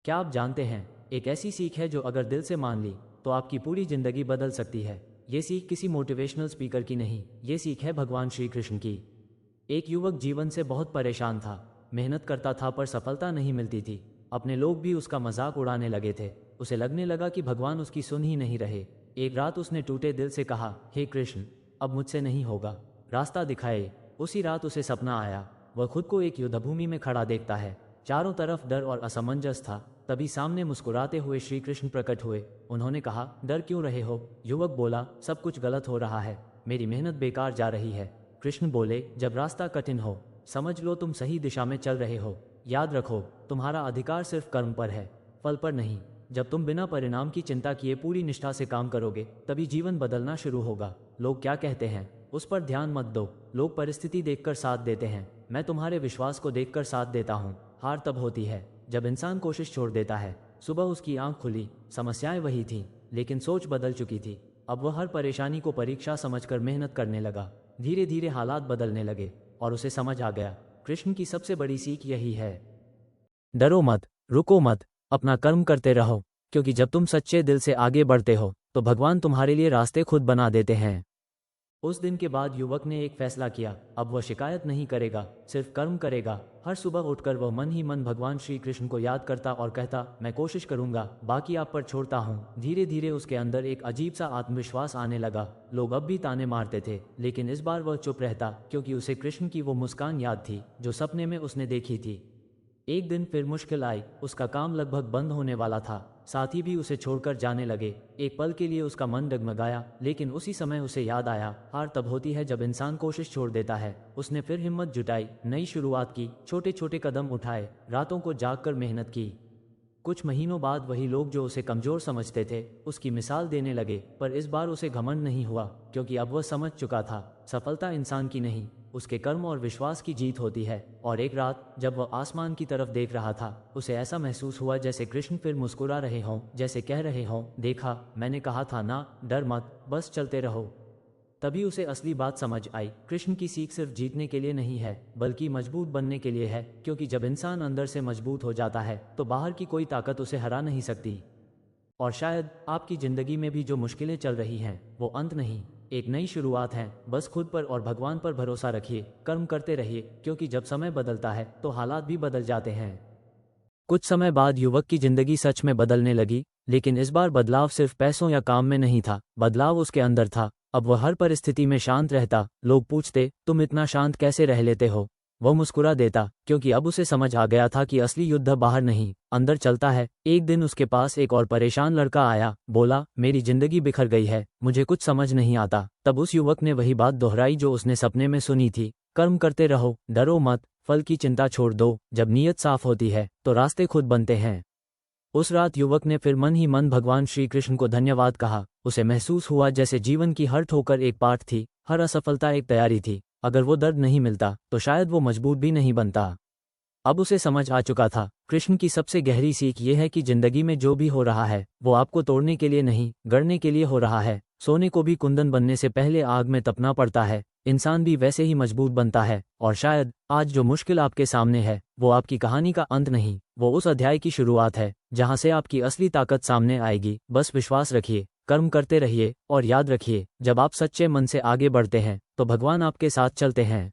क्या आप जानते हैं, एक ऐसी सीख है जो अगर दिल से मान ली तो आपकी पूरी जिंदगी बदल सकती है। ये सीख किसी मोटिवेशनल स्पीकर की नहीं, ये सीख है भगवान श्री कृष्ण की। एक युवक जीवन से बहुत परेशान था, मेहनत करता था पर सफलता नहीं मिलती थी। अपने लोग भी उसका मजाक उड़ाने लगे थे। उसे लगने लगा कि भगवान उसकी सुन ही नहीं रहे। एक रात उसने टूटे दिल से कहा, हे कृष्ण, अब मुझसे नहीं होगा, रास्ता दिखाए। उसी रात उसे सपना आया, वह खुद को एक युद्धभूमि में खड़ा देखता है। चारों तरफ डर और असमंजस था। तभी सामने मुस्कुराते हुए श्री कृष्ण प्रकट हुए। उन्होंने कहा, डर क्यों रहे हो? युवक बोला, सब कुछ गलत हो रहा है, मेरी मेहनत बेकार जा रही है। कृष्ण बोले, जब रास्ता कठिन हो समझ लो तुम सही दिशा में चल रहे हो। याद रखो, तुम्हारा अधिकार सिर्फ कर्म पर है, फल पर नहीं। जब तुम बिना परिणाम की चिंता किए पूरी निष्ठा से काम करोगे तभी जीवन बदलना शुरू होगा। लोग क्या कहते हैं उस पर ध्यान मत दो। लोग परिस्थिति देखकर साथ देते हैं, मैं तुम्हारे विश्वास को देखकर साथ देता हूँ। हार तब होती है जब इंसान कोशिश छोड़ देता है। सुबह उसकी आंख खुली, समस्याएं वही थीं, लेकिन सोच बदल चुकी थी। अब वह हर परेशानी को परीक्षा समझकर मेहनत करने लगा। धीरे धीरे हालात बदलने लगे और उसे समझ आ गया, कृष्ण की सबसे बड़ी सीख यही है, डरो मत, रुको मत, अपना कर्म करते रहो। क्योंकि जब तुम सच्चे दिल से आगे बढ़ते हो तो भगवान तुम्हारे लिए रास्ते खुद बना देते हैं। उस दिन के बाद युवक ने एक फैसला किया, अब वह शिकायत नहीं करेगा, सिर्फ कर्म करेगा। हर सुबह उठकर वह मन ही मन भगवान श्री कृष्ण को याद करता और कहता, मैं कोशिश करूंगा, बाकी आप पर छोड़ता हूँ। धीरे धीरे उसके अंदर एक अजीब सा आत्मविश्वास आने लगा। लोग अब भी ताने मारते थे, लेकिन इस बार वह चुप रहता, क्योंकि उसे कृष्ण की वो मुस्कान याद थी जो सपने में उसने देखी थी। एक दिन फिर मुश्किल आई, उसका काम लगभग बंद होने वाला था। साथी भी उसे छोड़कर जाने लगे। एक पल के लिए उसका मन डगमगाया, लेकिन उसी समय उसे याद आया, हार तब होती है जब इंसान कोशिश छोड़ देता है। उसने फिर हिम्मत जुटाई, नई शुरुआत की, छोटे छोटे कदम उठाए, रातों को जागकर मेहनत की। कुछ महीनों बाद वही लोग जो उसे कमजोर समझते थे उसकी मिसाल देने लगे। पर इस बार उसे घमंड नहीं हुआ, क्योंकि अब वह समझ चुका था, सफलता इंसान की नहीं, उसके कर्म और विश्वास की जीत होती है। और एक रात जब वह आसमान की तरफ देख रहा था, उसे ऐसा महसूस हुआ जैसे कृष्ण फिर मुस्कुरा रहे हों, जैसे कह रहे हों, देखा, मैंने कहा था ना, डर मत, बस चलते रहो। तभी उसे असली बात समझ आई, कृष्ण की सीख सिर्फ जीतने के लिए नहीं है, बल्कि मजबूत बनने के लिए है। क्योंकि जब इंसान अंदर से मजबूत हो जाता है तो बाहर की कोई ताकत उसे हरा नहीं सकती। और शायद आपकी जिंदगी में भी जो मुश्किलें चल रही हैं वो अंत नहीं, एक नई शुरुआत है। बस खुद पर और भगवान पर भरोसा रखिए, कर्म करते रहिए, क्योंकि जब समय बदलता है तो हालात भी बदल जाते हैं। कुछ समय बाद युवक की जिंदगी सच में बदलने लगी, लेकिन इस बार बदलाव सिर्फ पैसों या काम में नहीं था, बदलाव उसके अंदर था। अब वह हर परिस्थिति में शांत रहता। लोग पूछते, तुम इतना शांत कैसे रह लेते हो? वह मुस्कुरा देता, क्योंकि अब उसे समझ आ गया था कि असली युद्ध बाहर नहीं, अंदर चलता है। एक दिन उसके पास एक और परेशान लड़का आया, बोला, मेरी जिंदगी बिखर गई है, मुझे कुछ समझ नहीं आता। तब उस युवक ने वही बात दोहराई जो उसने सपने में सुनी थी, कर्म करते रहो, डरो मत, फल की चिंता छोड़ दो। जब नीयत साफ होती है तो रास्ते खुद बनते हैं। उस रात युवक ने फिर मन ही मन भगवान श्री कृष्ण को धन्यवाद कहा। उसे महसूस हुआ जैसे जीवन की हर ठोकर एक पाठ थी, हर असफलता एक तैयारी थी। अगर वो दर्द नहीं मिलता तो शायद वो मजबूत भी नहीं बनता। अब उसे समझ आ चुका था, कृष्ण की सबसे गहरी सीख ये है कि जिंदगी में जो भी हो रहा है वो आपको तोड़ने के लिए नहीं, गढ़ने के लिए हो रहा है। सोने को भी कुंदन बनने से पहले आग में तपना पड़ता है, इंसान भी वैसे ही मजबूत बनता है। और शायद आज जो मुश्किल आपके सामने है वो आपकी कहानी का अंत नहीं, वो उस अध्याय की शुरुआत है जहां से आपकी असली ताकत सामने आएगी। बस विश्वास रखिए, कर्म करते रहिए, और याद रखिए, जब आप सच्चे मन से आगे बढ़ते हैं तो भगवान आपके साथ चलते हैं।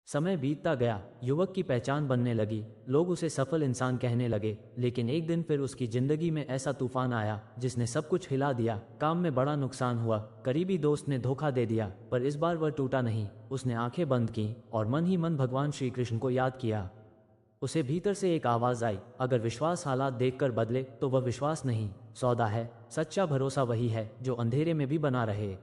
समय बीतता गया, युवक की पहचान बनने लगी, लोग उसे सफल इंसान कहने लगे। लेकिन एक दिन फिर उसकी जिंदगी में ऐसा तूफान आया जिसने सब कुछ हिला दिया। काम में बड़ा नुकसान हुआ, करीबी दोस्त ने धोखा दे दिया, पर इस बार वह टूटा नहीं। उसने आंखें बंद की और मन ही मन भगवान श्री कृष्ण को याद किया। उसे भीतर से एक आवाज आई, अगर विश्वास हालात देखकर बदले तो वह विश्वास नहीं, सौदा है। सच्चा भरोसा वही है जो अंधेरे में भी बना रहे।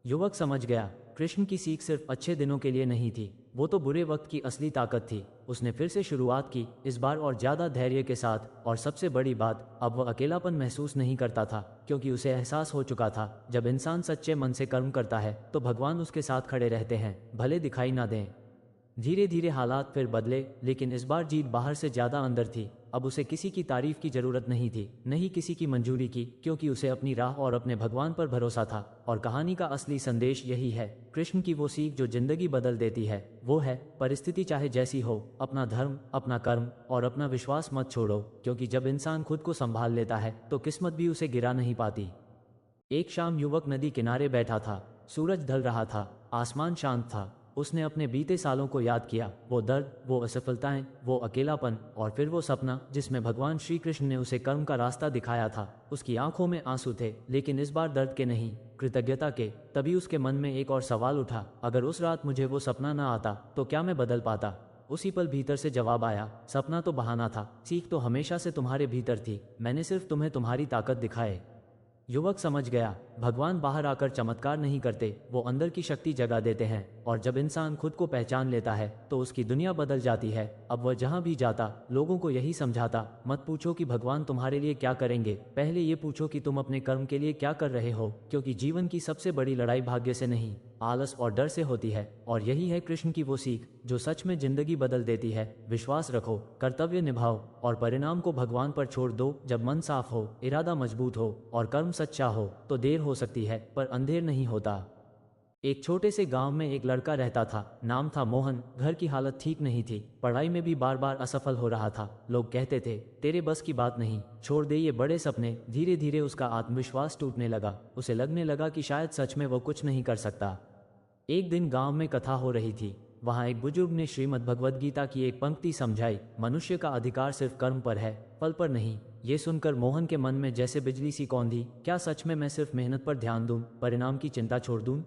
युवक समझ गया, कृष्ण की सीख सिर्फ अच्छे दिनों के लिए नहीं थी, वो तो बुरे वक्त की असली ताकत थी। उसने फिर से शुरुआत की, इस बार और ज्यादा धैर्य के साथ। और सबसे बड़ी बात, अब वह अकेलापन महसूस नहीं करता था, क्योंकि उसे एहसास हो चुका था, जब इंसान सच्चे मन से कर्म करता है तो भगवान उसके साथ खड़े रहते हैं, भले दिखाई ना दें। धीरे धीरे हालात फिर बदले, लेकिन इस बार जीत बाहर से ज्यादा अंदर थी। अब उसे किसी की तारीफ की जरूरत नहीं थी, नहीं किसी की मंजूरी की, क्योंकि उसे अपनी राह और अपने भगवान पर भरोसा था। और कहानी का असली संदेश यही है। कृष्ण की वो सीख जो जिंदगी बदल देती है वो है, परिस्थिति चाहे जैसी हो, अपना धर्म, अपना कर्म और अपना विश्वास मत छोड़ो, क्योंकि जब इंसान खुद को संभाल लेता है तो किस्मत भी उसे गिरा नहीं पाती। एक शाम युवक नदी किनारे बैठा था। सूरज ढल रहा था, आसमान शांत था। उसने अपने बीते सालों को याद किया, वो दर्द, वो असफलताएं, वो अकेलापन और फिर वो सपना जिसमें भगवान श्री कृष्ण ने उसे कर्म का रास्ता दिखाया था। उसकी आंखों में आंसू थे, लेकिन इस बार दर्द के नहीं, कृतज्ञता के। तभी उसके मन में एक और सवाल उठा, अगर उस रात मुझे वो सपना न आता तो क्या मैं बदल पाता? उसी पल भीतर से जवाब आया, सपना तो बहाना था, सीख तो हमेशा से तुम्हारे भीतर थी, मैंने सिर्फ तुम्हें तुम्हारी ताकत दिखाए। युवक समझ गया, भगवान बाहर आकर चमत्कार नहीं करते, वो अंदर की शक्ति जगा देते हैं। और जब इंसान खुद को पहचान लेता है तो उसकी दुनिया बदल जाती है। अब वह जहां भी जाता लोगों को यही समझाता, मत पूछो कि भगवान तुम्हारे लिए क्या करेंगे, पहले ये पूछो कि तुम अपने कर्म के लिए क्या कर रहे हो, क्योंकि जीवन की सबसे बड़ी लड़ाई भाग्य से नहीं, आलस और डर से होती है। और यही है कृष्ण की वो सीख जो सच में जिंदगी बदल देती है। विश्वास रखो, कर्तव्य निभाओ और परिणाम को भगवान पर छोड़ दो। जब मन साफ हो, इरादा मजबूत हो और कर्म सच्चा हो तो देर हो सकती है पर अंधेर नहीं होता। एक छोटे से गांव में एक लड़का रहता था, नाम था मोहन। घर की हालत ठीक नहीं थी, पढ़ाई में भी बार बार असफल हो रहा था। लोग कहते थे, तेरे बस की बात नहीं, छोड़ दे ये बड़े सपने। धीरे धीरे उसका आत्मविश्वास टूटने लगा, उसे लगने लगा कि शायद सच में वो कुछ नहीं कर सकता। एक दिन गांव में कथा हो रही थी। वहां एक बुजुर्ग ने श्रीमद् भगवद गीता की एक पंक्ति समझाई, मनुष्य का अधिकार सिर्फ कर्म पर है, फल पर नहीं। ये सुनकर मोहन के मन में जैसे बिजली सी कौंधी, क्या सच में मैं सिर्फ मेहनत पर ध्यान दूं, परिणाम की चिंता छोड़ दूं?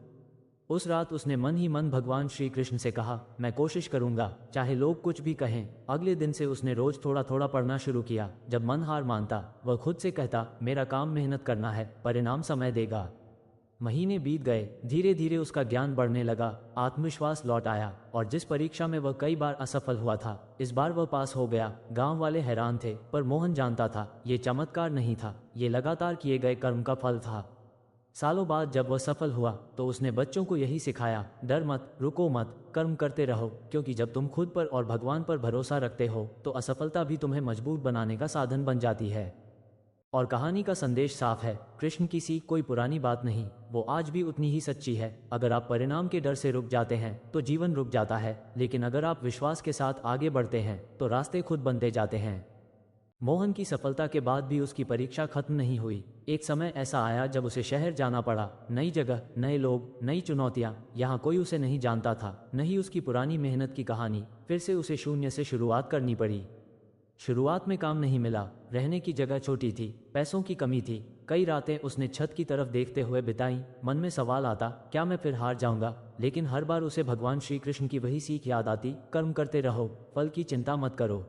उस रात उसने मन ही मन भगवान श्री कृष्ण से कहा, मैं कोशिश करूंगा, चाहे लोग कुछ भी कहें। अगले दिन से उसने रोज थोड़ा थोड़ा पढ़ना शुरू किया। जब मन हार मानता वह खुद से कहता, मेरा काम मेहनत करना है, परिणाम समय देगा। महीने बीत गए, धीरे धीरे उसका ज्ञान बढ़ने लगा, आत्मविश्वास लौट आया और जिस परीक्षा में वह कई बार असफल हुआ था, इस बार वह पास हो गया। गांव वाले हैरान थे, पर मोहन जानता था ये चमत्कार नहीं था, ये लगातार किए गए कर्म का फल था। सालों बाद जब वह सफल हुआ तो उसने बच्चों को यही सिखाया, डर मत, रुको मत, कर्म करते रहो, क्योंकि जब तुम खुद पर और भगवान पर भरोसा रखते हो तो असफलता भी तुम्हें मजबूत बनाने का साधन बन जाती है। और कहानी का संदेश साफ है, कृष्ण की सीख कोई पुरानी बात नहीं, वो आज भी उतनी ही सच्ची है। अगर आप परिणाम के डर से रुक जाते हैं तो जीवन रुक जाता है, लेकिन अगर आप विश्वास के साथ आगे बढ़ते हैं तो रास्ते खुद बनते जाते हैं। मोहन की सफलता के बाद भी उसकी परीक्षा खत्म नहीं हुई। एक समय ऐसा आया जब उसे शहर जाना पड़ा, नई जगह, नए लोग, नई चुनौतियां। यहाँ कोई उसे नहीं जानता था, नहीं उसकी पुरानी मेहनत की कहानी। फिर से उसे शून्य से शुरुआत करनी पड़ी। शुरुआत में काम नहीं मिला, रहने की जगह छोटी थी, पैसों की कमी थी। कई रातें उसने छत की तरफ देखते हुए बिताई। मन में सवाल आता, क्या मैं फिर हार जाऊंगा? लेकिन हर बार उसे भगवान श्री कृष्ण की वही सीख याद आती, कर्म करते रहो, फल की चिंता मत करो।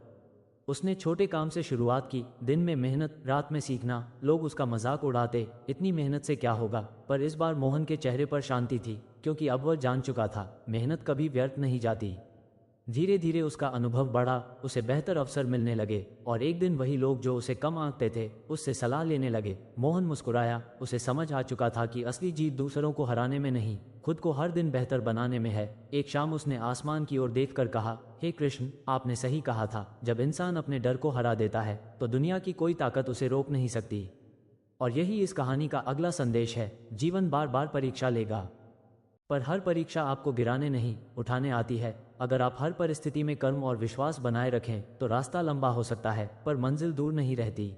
उसने छोटे काम से शुरुआत की, दिन में मेहनत, रात में सीखना। लोग उसका मजाक उड़ाते, इतनी मेहनत से क्या होगा? पर इस बार मोहन के चेहरे पर शांति थी, क्योंकि अब वह जान चुका था, मेहनत कभी व्यर्थ नहीं जाती। धीरे धीरे उसका अनुभव बढ़ा, उसे बेहतर अवसर मिलने लगे और एक दिन वही लोग जो उसे कम आंकते थे उससे सलाह लेने लगे। मोहन मुस्कुराया, उसे समझ आ चुका था कि असली जीत दूसरों को हराने में नहीं, खुद को हर दिन बेहतर बनाने में है। एक शाम उसने आसमान की ओर देखकर कहा, हे कृष्ण, आपने सही कहा था, जब इंसान अपने डर को हरा देता है तो दुनिया की कोई ताकत उसे रोक नहीं सकती। और यही इस कहानी का अगला संदेश है। जीवन बार बार परीक्षा लेगा, पर हर परीक्षा आपको गिराने नहीं, उठाने आती है। अगर आप हर परिस्थिति में कर्म और विश्वास बनाए रखें तो रास्ता लंबा हो सकता है, पर मंजिल दूर नहीं रहती।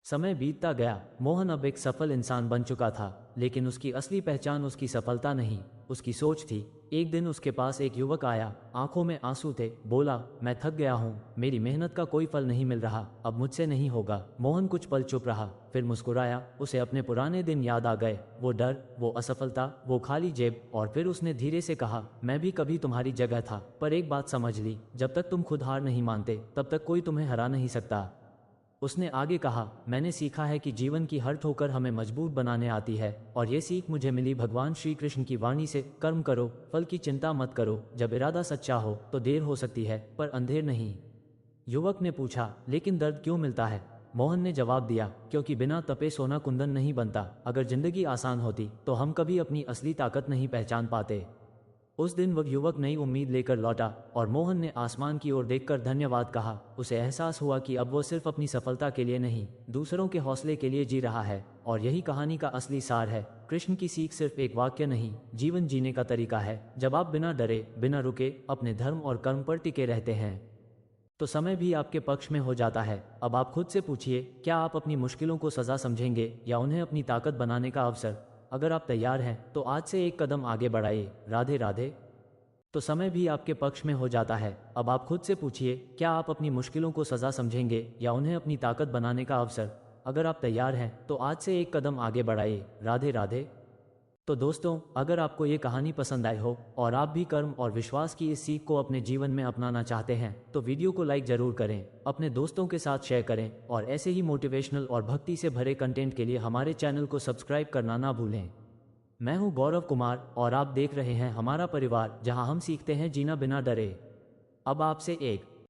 समय बीतता गया, मोहन अब एक सफल इंसान बन चुका था, लेकिन उसकी असली पहचान उसकी सफलता नहीं, उसकी सोच थी। एक दिन उसके पास एक युवक आया, आंखों में आंसू थे। बोला, मैं थक गया हूँ, मेरी मेहनत का कोई फल नहीं मिल रहा, अब मुझसे नहीं होगा। मोहन कुछ पल चुप रहा, फिर मुस्कुराया। उसे अपने पुराने दिन याद आ गए, वो डर, वो असफलता, वो खाली जेब। और फिर उसने धीरे से कहा, मैं भी कभी तुम्हारी जगह था, पर एक बात समझ ली, जब तक तुम खुद हार नहीं मानते तब तक कोई तुम्हें हरा नहीं सकता। उसने आगे कहा, मैंने सीखा है कि जीवन की हर ठोकर हमें मजबूत बनाने आती है, और ये सीख मुझे मिली भगवान श्री कृष्ण की वाणी से, कर्म करो, फल की चिंता मत करो। जब इरादा सच्चा हो तो देर हो सकती है, पर अंधेर नहीं। युवक ने पूछा, लेकिन दर्द क्यों मिलता है? मोहन ने जवाब दिया, क्योंकि बिना तपे सोना कुंदन नहीं बनता। अगर जिंदगी आसान होती तो हम कभी अपनी असली ताकत नहीं पहचान पाते। उस दिन वह युवक नई उम्मीद लेकर लौटा और मोहन ने आसमान की ओर देखकर धन्यवाद कहा। उसे एहसास हुआ कि अब वो सिर्फ अपनी सफलता के लिए नहीं, दूसरों के हौसले के लिए जी रहा है। और यही कहानी का असली सार है। कृष्ण की सीख सिर्फ एक वाक्य नहीं, जीवन जीने का तरीका है। जब आप बिना डरे, बिना रुके अपने धर्म और कर्म पर टिके रहते हैं तो समय भी आपके पक्ष में हो जाता है। अब आप खुद से पूछिए, क्या आप अपनी मुश्किलों को सजा समझेंगे या उन्हें अपनी ताकत बनाने का अवसर? अगर आप तैयार हैं तो आज से एक कदम आगे बढ़ाइए। राधे राधे। तो समय भी आपके पक्ष में हो जाता है। अब आप खुद से पूछिए, क्या आप अपनी मुश्किलों को सजा समझेंगे या उन्हें अपनी ताकत बनाने का अवसर? अगर आप तैयार हैं तो आज से एक कदम आगे बढ़ाइए। राधे राधे। तो दोस्तों, अगर आपको ये कहानी पसंद आई हो और आप भी कर्म और विश्वास की इस सीख को अपने जीवन में अपनाना चाहते हैं तो वीडियो को लाइक जरूर करें, अपने दोस्तों के साथ शेयर करें और ऐसे ही मोटिवेशनल और भक्ति से भरे कंटेंट के लिए हमारे चैनल को सब्सक्राइब करना ना भूलें। मैं हूं गौरव कुमार और आप देख रहे हैं हमारा परिवार, जहां हम सीखते हैं जीना बिना डरे। अब आपसे एक